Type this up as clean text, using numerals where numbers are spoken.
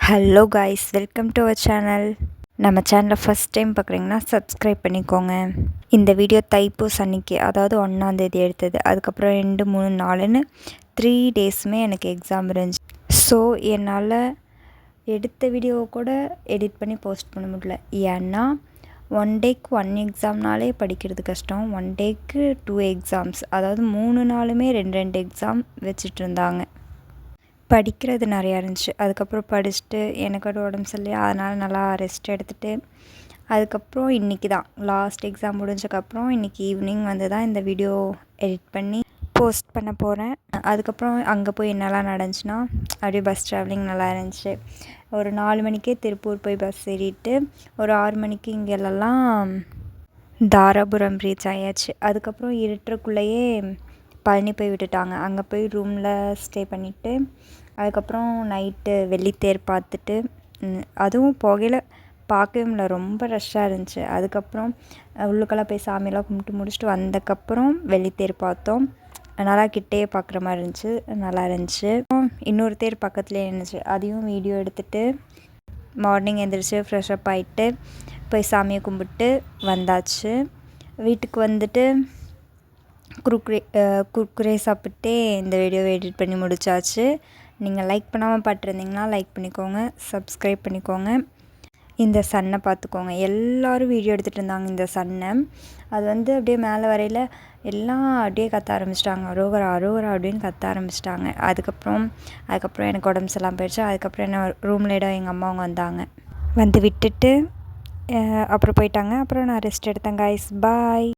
Hello guys, welcome to our channel. நம்ம சேனலை first time பார்க்குறீங்கன்னா சப்ஸ்கிரைப் பண்ணிக்கோங்க. இந்த வீடியோ தைப்பூஸ் அன்னைக்கு, அதாவது 1ஆம் தேதி எடுத்தது. அதுக்கப்புறம் 2, 3, 4ன்னு 3 டேஸுமே எனக்கு எக்ஸாம் இருந்துச்சு. ஸோ என்னால் எடுத்த வீடியோவை கூட எடிட் பண்ணி போஸ்ட் பண்ண முடியல. ஏன்னா 1 டேக்கு 1 எக்ஸாம்னாலே படிக்கிறது கஷ்டம். 1 டேக்கு 2 எக்ஸாம்ஸ், அதாவது 3 நாளுமே 2 எக்ஸாம் வச்சுட்டு இருந்தாங்க. படிக்கிறது நிறையா இருந்துச்சு. அதுக்கப்புறம் படிச்சுட்டு எனக்கு ஒரு உடம்பு சரியில்லையா, அதனால் நல்லா ரெஸ்ட் எடுத்துகிட்டு அதுக்கப்புறம் இன்றைக்கி தான் லாஸ்ட் எக்ஸாம் முடிஞ்சதுக்கப்புறம் இன்றைக்கி ஈவினிங் வந்து தான் இந்த வீடியோ எடிட் பண்ணி போஸ்ட் பண்ண போகிறேன். அதுக்கப்புறம் அங்கே போய் என்னெல்லாம் நடந்துச்சுன்னா, அப்படியே பஸ் ட்ராவலிங் நல்லா இருந்துச்சு. ஒரு 4 மணிக்கே திருப்பூர் போய் பஸ் ஏறிட்டு ஒரு 6 மணிக்கு இங்கெல்லாம் தாராபுரம் ரீச் ஆயாச்சு. அதுக்கப்புறம் இருட்டுக்குள்ளேயே பழனி போய் விட்டுட்டாங்க. அங்கே போய் ரூமில் ஸ்டே பண்ணிவிட்டு அதுக்கப்புறம் நைட்டு வெள்ளித்தேர் பார்த்துட்டு, அதுவும் போகையில் பார்க்கவே முடியல, ரொம்ப ரஷ்ஷாக இருந்துச்சு. அதுக்கப்புறம் உள்ளுக்கெல்லாம் போய் சாமியெல்லாம் கும்பிட்டு முடிச்சுட்டு வந்தக்கப்புறம் வெள்ளித்தேர் பார்த்தோம். நல்லா கிட்டேயே பார்க்குற மாதிரி இருந்துச்சு, நல்லா இருந்துச்சு. இன்னொரு தேர் பக்கத்துலேயே இருந்துச்சு, அதையும் வீடியோ எடுத்துகிட்டு மார்னிங் எழுந்திரிச்சு ஃப்ரெஷ்அப் ஆகிட்டு போய் சாமியை கும்பிட்டு வந்தாச்சு. வீட்டுக்கு வந்துட்டு குர்குரே சாப்பிட்டே இந்த வீடியோவை எடிட் பண்ணி முடிச்சாச்சு. நீங்கள் லைக் பண்ணாமல் பார்த்துருந்தீங்கன்னா லைக் பண்ணிக்கோங்க, சப்ஸ்கிரைப் பண்ணிக்கோங்க. இந்த சன்னை பார்த்துக்கோங்க. எல்லோரும் வீடியோ எடுத்துகிட்டு இருந்தாங்க இந்த சன்னை. அது வந்து அப்படியே மேலே வரையில் எல்லாம் அப்படியே கத்த ஆரம்பிச்சிட்டாங்க, அரோகரா அரோகரா அப்படின்னு கத்த ஆரம்பிச்சிட்டாங்க. அதுக்கப்புறம் எனக்கு உடம்பு சரியில்லாமல் போயிடுச்சு. அதுக்கப்புறம் என்ன ரூமில் எங்கள் அம்மா அவங்க வந்தாங்க, வந்து விட்டுட்டு அப்புறம் போயிட்டாங்க. அப்புறம் நான் ரெஸ்ட் எடுத்தேன் காய்ஸ். பாய்.